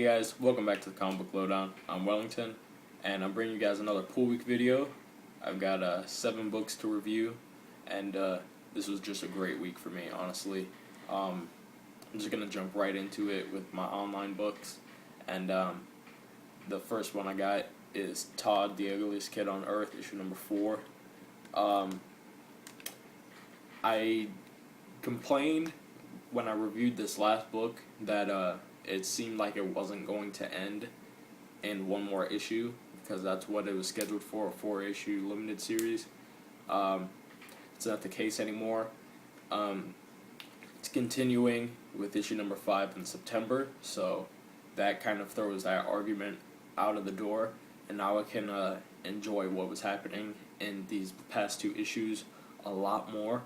Hey guys, welcome back to the Comic Book Lowdown. I'm Wellington, and I'm bringing you guys another Pool Week video. I've got 7 books to review, and this was just a great week for me, honestly. I'm just going to jump right into it with my online books, and the first one I got is Todd, the Ugliest Kid on Earth, issue number 4. I complained when I reviewed this last book that it seemed like it wasn't going to end in one more issue, because that's what it was scheduled for, a 4-issue limited series. It's not the case anymore. It's continuing with issue number 5 in September, so that kind of throws that argument out of the door, and now I can enjoy what was happening in these past 2 issues a lot more,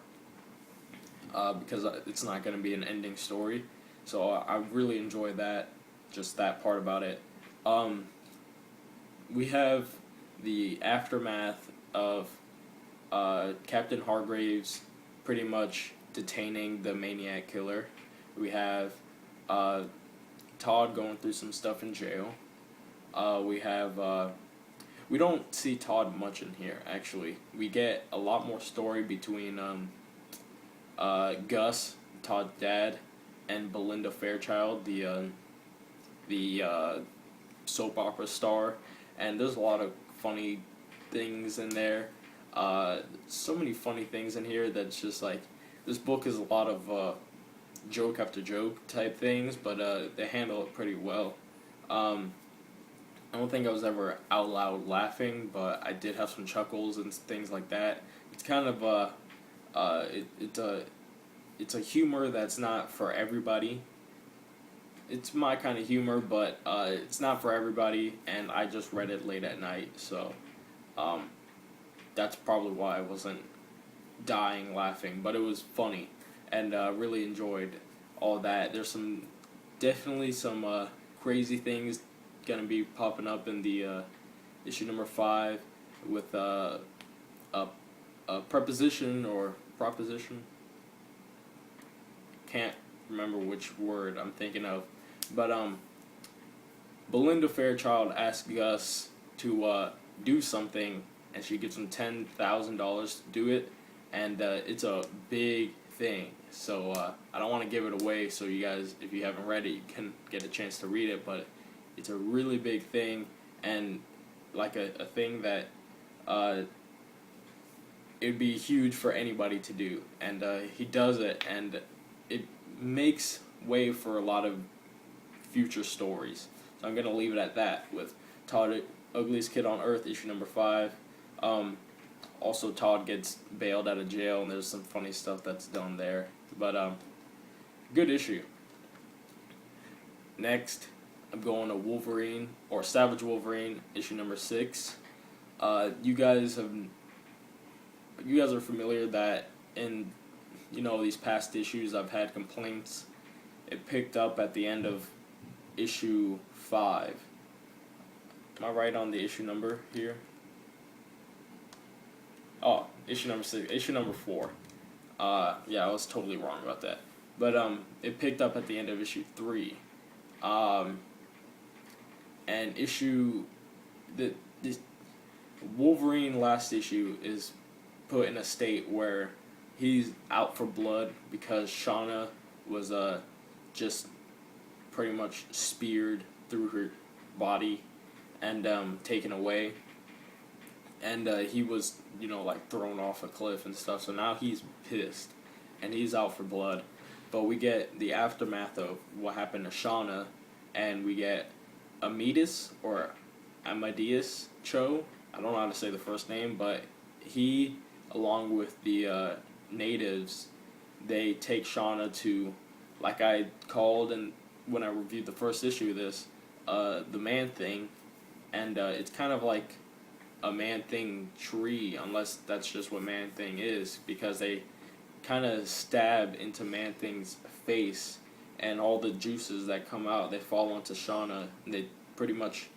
because it's not going to be an ending story. So I really enjoy that, just that part about it. We have the aftermath of Captain Hargraves pretty much detaining the Maniac Killer. We have Todd going through some stuff in jail. We don't see Todd much in here, actually. We get a lot more story between Gus, Todd's dad, and Belinda Fairchild, the soap opera star, and there's a lot of funny things in there. So many funny things in here that's just like, this book is a lot of joke after joke type things, but they handle it pretty well. I don't think I was ever out loud laughing, but I did have some chuckles and things like that. It's kind of it's a humor that's not for everybody. It's my kind of humor, but it's not for everybody, and I just read it late at night, so that's probably why I wasn't dying laughing, but it was funny, and really enjoyed all that. There's definitely some crazy things gonna be popping up in the issue number 5 with a preposition or proposition. Can't remember which word I'm thinking of, but Belinda Fairchild asks Gus to do something, and she gives him $10,000 to do it, and it's a big thing. So I don't want to give it away, so you guys, if you haven't read it, you can get a chance to read it, but it's a really big thing, and like a thing that it'd be huge for anybody to do, and he does it, and it makes way for a lot of future stories. So I'm going to leave it at that with Todd, Ugliest Kid on Earth, issue number 5. Also, Todd gets bailed out of jail, and there's some funny stuff that's done there. But good issue. Next, I'm going to Wolverine, or Savage Wolverine, issue number 6. You guys are familiar that in these past issues I've had complaints. It picked up at the end of issue 5. Am I right on the issue number here? Oh, issue number 6, issue number 4. Yeah, I was totally wrong about that. But it picked up at the end of issue 3. And this Wolverine last issue is put in a state where he's out for blood because Shauna was just pretty much speared through her body and taken away, and he was like thrown off a cliff and stuff. So now he's pissed and he's out for blood. But we get the aftermath of what happened to Shauna, and we get Amadeus Cho. I don't know how to say the first name, but he, along with the natives, they take Shauna to, like I called and when I reviewed the first issue of this, the Man-Thing, and it's kind of like a Man-Thing tree, unless that's just what Man-Thing is, because they kind of stab into Man-Thing's face, and all the juices that come out, they fall onto Shauna, and they pretty much,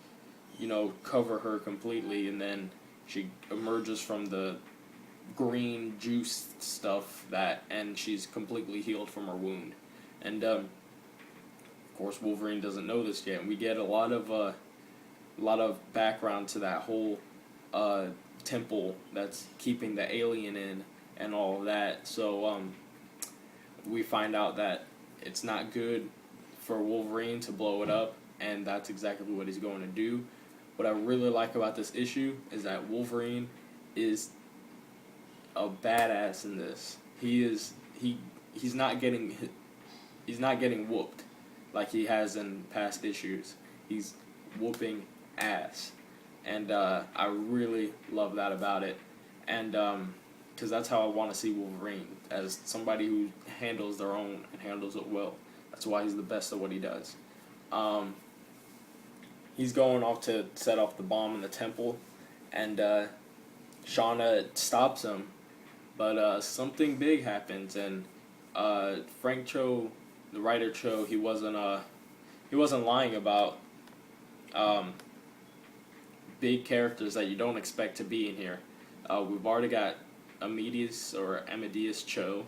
cover her completely, and then she emerges from the green juice stuff and she's completely healed from her wound. And of course, Wolverine doesn't know this yet, and we get a lot of background to that whole temple that's keeping the alien in and all of that. So we find out that it's not good for Wolverine to blow it up, and that's exactly what he's going to do. What I really like about this issue is that Wolverine is a badass in this. He's not getting whooped like he has in past issues. He's whooping ass, and I really love that about it. And because that's how I want to see Wolverine, as somebody who handles their own and handles it well. That's why he's the best at what he does. He's going off to set off the bomb in the temple, and Shauna stops him, but something big happens, and Frank Cho, the writer Cho, he wasn't lying about big characters that you don't expect to be in here. We've already got Amadeus Cho,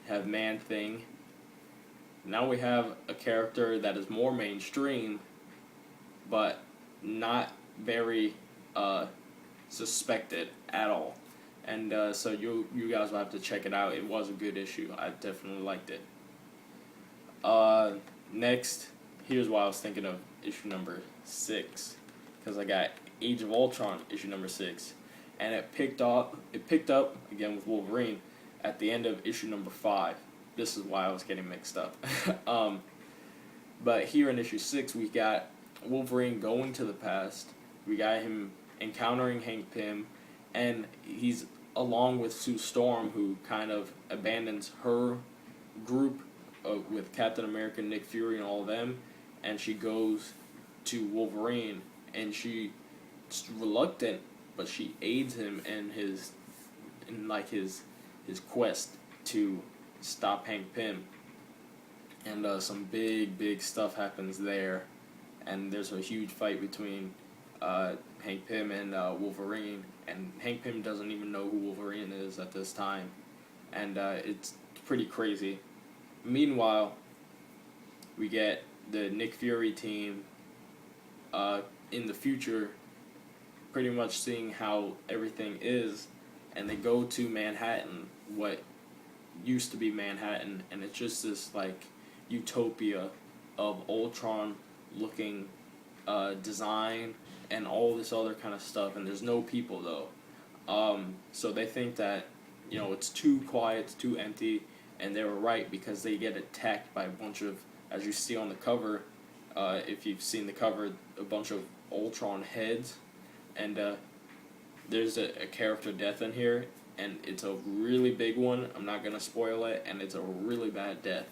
have Man-Thing. Now we have a character that is more mainstream, but not very suspected at all. And so you guys will have to check it out. It was a good issue. I definitely liked it. Next, here's why I was thinking of issue number 6, because I got Age of Ultron issue number 6, and it picked up again with Wolverine at the end of issue number 5. This is why I was getting mixed up. But here in issue 6, we got Wolverine going to the past. We got him encountering Hank Pym, and he's along with Sue Storm, who kind of abandons her group with Captain America, Nick Fury, and all of them, and she goes to Wolverine, and she's reluctant, but she aids him in his quest to stop Hank Pym. And some big stuff happens there, and there's a huge fight between Hank Pym and Wolverine, and Hank Pym doesn't even know who Wolverine is at this time, and it's pretty crazy. Meanwhile, we get the Nick Fury team in the future pretty much seeing how everything is, and they go to Manhattan, what used to be Manhattan, and it's just this like utopia of Ultron looking design and all this other kind of stuff, and there's no people though. So they think that, it's too quiet, it's too empty, and they were right, because they get attacked by a bunch of, as you see on the cover, if you've seen the cover, a bunch of Ultron heads, and there's a character death in here, and it's a really big one. I'm not gonna spoil it, and it's a really bad death.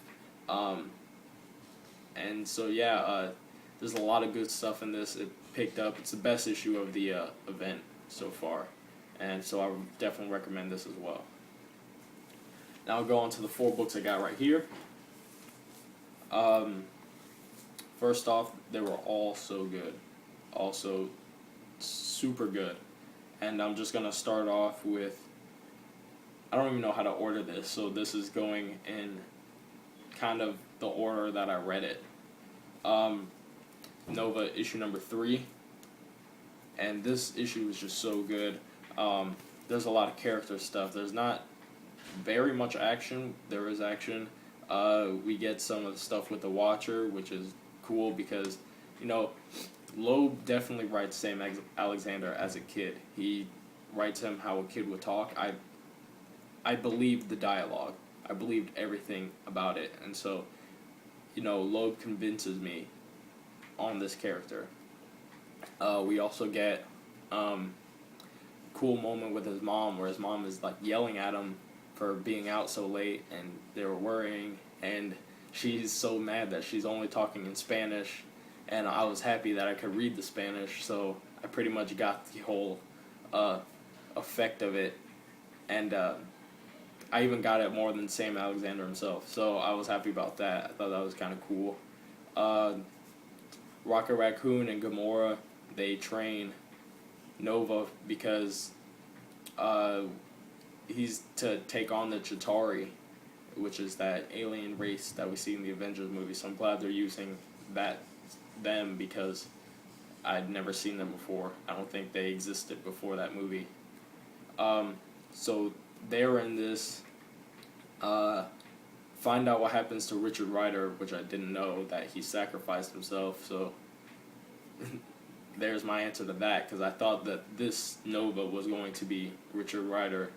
And so there's a lot of good stuff in this. It picked up. It's the best issue of the event so far, and so I would definitely recommend this as well. Now I'll go on to the 4 books I got right here. First off, they were all so good, also super good, and I'm just gonna start off with, I don't even know how to order this, so this is going in kind of the order that I read it. Nova issue number 3, and this issue is just so good. There's a lot of character stuff. There's not very much action. There is action. We get some of the stuff with the Watcher, which is cool because, Loeb definitely writes Sam Alexander as a kid. He writes him how a kid would talk. I believed the dialogue. I believed everything about it, and so, Loeb convinces me on this character. We also get cool moment with his mom, where his mom is like yelling at him for being out so late, and they were worrying, and she's so mad that she's only talking in Spanish, and I was happy that I could read the Spanish, so I pretty much got the whole effect of it, and I even got it more than Sam Alexander himself, so I was happy about that. I thought that was kind of cool. Rocket Raccoon and Gamora, they train Nova because he's to take on the Chitauri, which is that alien race that we see in the Avengers movie, so I'm glad they're using them because I'd never seen them before. I don't think they existed before that movie. So they were in this. Find out what happens to Richard Rider, which I didn't know, that he sacrificed himself. So there's my answer to that, because I thought that this Nova was going to be Richard Rider,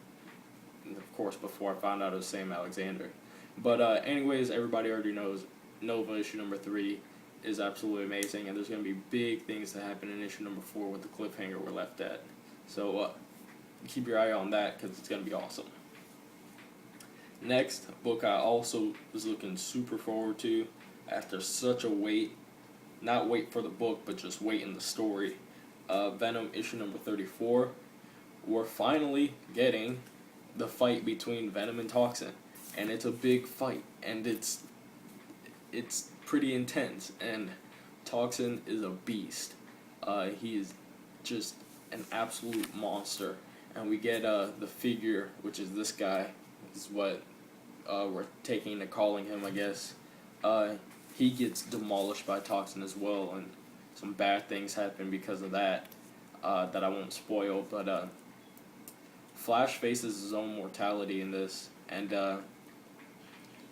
of course, before I found out it was Sam Alexander. But anyways, everybody already knows Nova issue number 3 is absolutely amazing, and there's going to be big things that happen in issue number 4 with the cliffhanger we're left at. So keep your eye on that, because it's going to be awesome. Next book I also was looking super forward to after such a wait. Not wait for the book, but just wait in the story. Venom issue number 34. We're finally getting the fight between Venom and Toxin. And it's a big fight, and it's pretty intense, and Toxin is a beast. He is just an absolute monster. And we get the figure, which is this guy, is what we're taking to calling him, I guess. He gets demolished by Toxin as well, and some bad things happen because of that that I won't spoil. But Flash faces his own mortality in this, and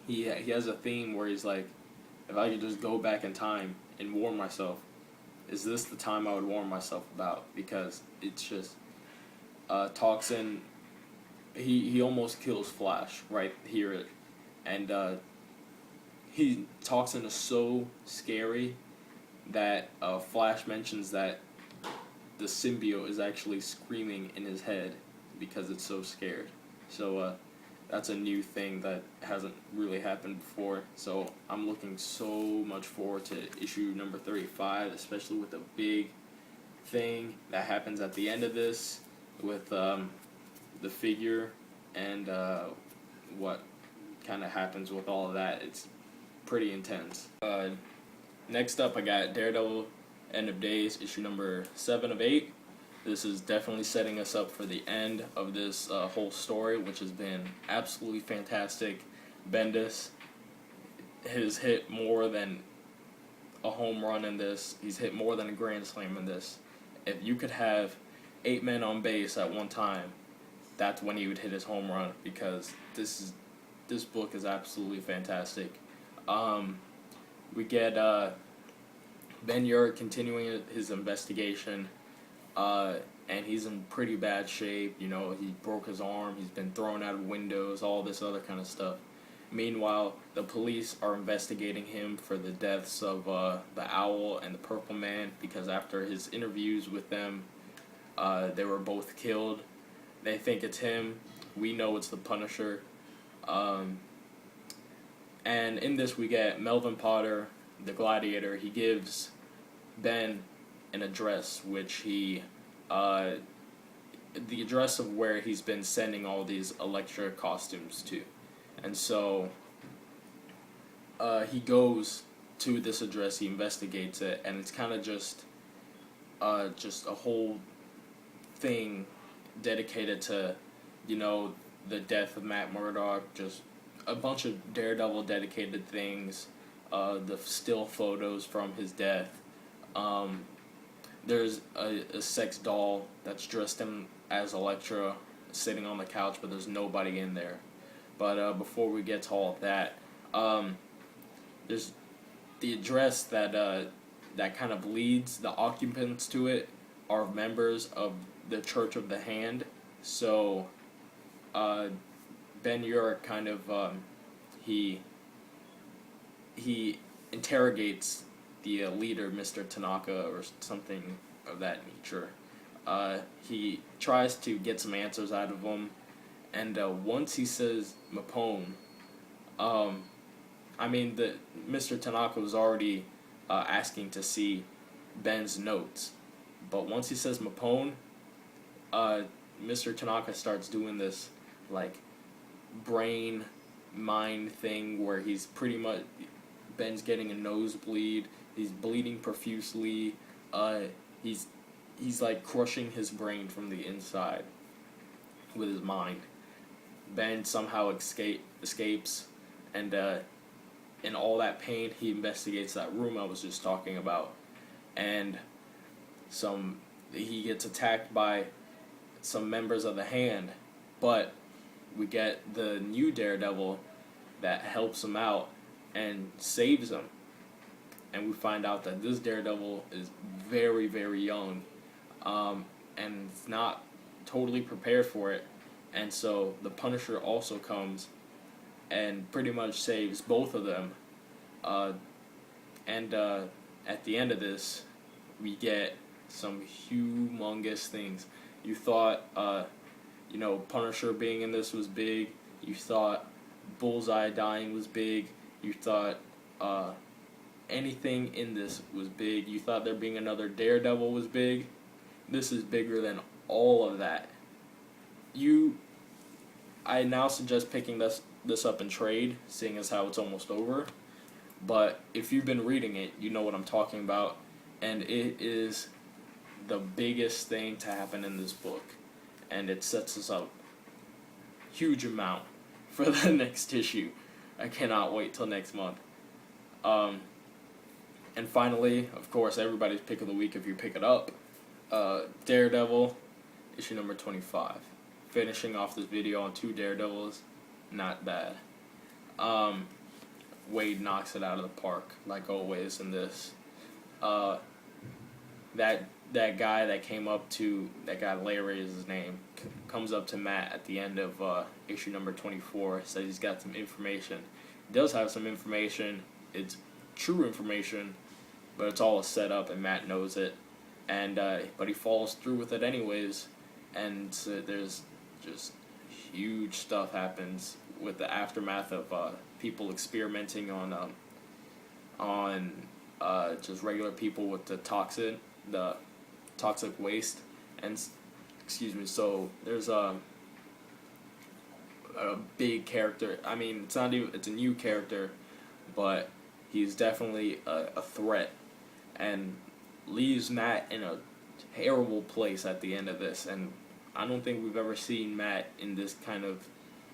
he has a theme where he's like, if I could just go back in time and warn myself, is this the time I would warn myself about? Because it's just Toxin. He almost kills Flash right here, and Toxin is so scary that Flash mentions that the symbiote is actually screaming in his head because it's so scared. So that's a new thing that hasn't really happened before. So I'm looking so much forward to issue number 35, especially with the big thing that happens at the end of this with the figure and what kind of happens with all of that. It's pretty intense. Next up, I got Daredevil End of Days, issue number 7 of 8. This is definitely setting us up for the end of this whole story, which has been absolutely fantastic. Bendis has hit more than a home run in this. He's hit more than a grand slam in this. If you could have 8 men on base at one time, that's when he would hit his home run, because this book is absolutely fantastic. We get Ben Urich continuing his investigation, and he's in pretty bad shape. You know, he broke his arm, he's been thrown out of windows, all this other kind of stuff. Meanwhile, the police are investigating him for the deaths of the Owl and the Purple Man, because after his interviews with them, they were both killed. They think it's him. We know it's the Punisher. And in this we get Melvin Potter, the Gladiator. He gives Ben an address, which he, the address of where he's been sending all these Elektra costumes to. And so he goes to this address, he investigates it, and it's kind of just a whole thing dedicated to, you know, the death of Matt Murdock, just a bunch of Daredevil dedicated things, the still photos from his death. There's a sex doll that's dressed in as Elektra sitting on the couch, but there's nobody in there. But before we get to all of that, there's the address that kind of leads the occupants to it are members of the Church of the Hand. So Ben Urich kind of he interrogates the leader, Mr. Tanaka, or something of that nature. He tries to get some answers out of him, and once he says Mapone, I mean, Mr. Tanaka was already asking to see Ben's notes, but once he says Mapone, Mr. Tanaka starts doing this like brain mind thing where he's pretty much, Ben's getting a nosebleed, he's bleeding profusely, he's like crushing his brain from the inside with his mind. Ben somehow escapes, and in all that pain, he investigates that room I was just talking about, and he gets attacked by some members of the Hand, but we get the new Daredevil that helps him out and saves him. And we find out that this Daredevil is very, very young, and is not totally prepared for it. And so the Punisher also comes and pretty much saves both of them. And at the end of this, we get some humongous things. You thought, Punisher being in this was big. You thought Bullseye dying was big. You thought anything in this was big. You thought there being another Daredevil was big. This is bigger than all of that. I now suggest picking this up in trade, seeing as how it's almost over. But if you've been reading it, you know what I'm talking about. And it is the biggest thing to happen in this book. And it sets us up huge amount for the next issue. I cannot wait till next month. And finally, of course, everybody's pick of the week if you pick it up. Daredevil, issue number 25. Finishing off this video on 2 Daredevils, not bad. Wade knocks it out of the park, like always in this. That guy that came up to, that guy Larry is his name, comes up to Matt at the end of issue number 24, says he's got some information. He does have some information, it's true information, but it's all a setup and Matt knows it. And but he follows through with it anyways, and so there's just huge stuff happens with the aftermath of people experimenting on just regular people with the toxic waste, and so there's a big character. I mean, it's a new character, but he's definitely a threat, and leaves Matt in a terrible place at the end of this. And I don't think we've ever seen Matt in this kind of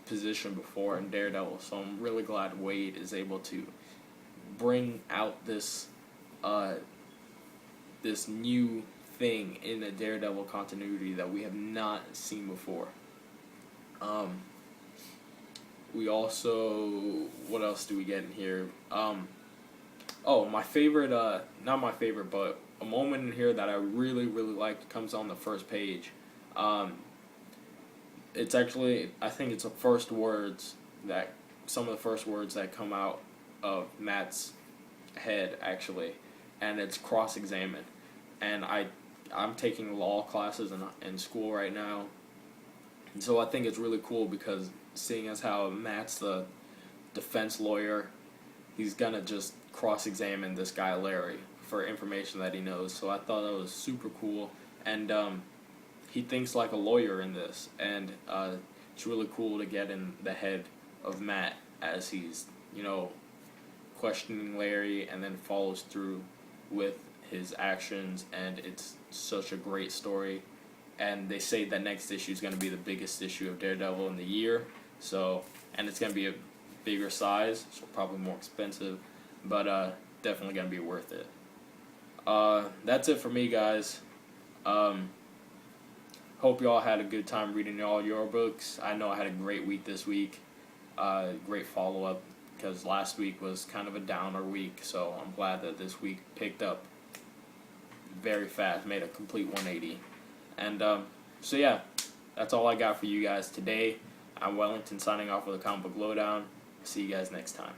position before in Daredevil, so I'm really glad Wade is able to bring out this this new thing in the Daredevil continuity that we have not seen before. We also, what else do we get in here? My favorite, not my favorite, but a moment in here that I really, really liked comes on the first page. It's actually, I think it's some of the first words that come out of Matt's head, actually, and it's cross-examine. And I'm taking law classes in school right now, and so I think it's really cool because seeing as how Matt's the defense lawyer, he's gonna just cross-examine this guy Larry for information that he knows. So I thought that was super cool, and he thinks like a lawyer in this, and it's really cool to get in the head of Matt as he's questioning Larry and then follows through with his actions, and it's such a great story. And they say that next issue is going to be the biggest issue of Daredevil in the year, and it's going to be a bigger size, so probably more expensive, but definitely going to be worth it. That's it for me, guys. Hope y'all had a good time reading all your books. I know I had a great week this week, great follow-up, because last week was kind of a downer week, so I'm glad that this week picked up very fast, made a complete 180. And so yeah, that's all I got for you guys today. I'm Wellington signing off with a comic book lowdown. See you guys next time.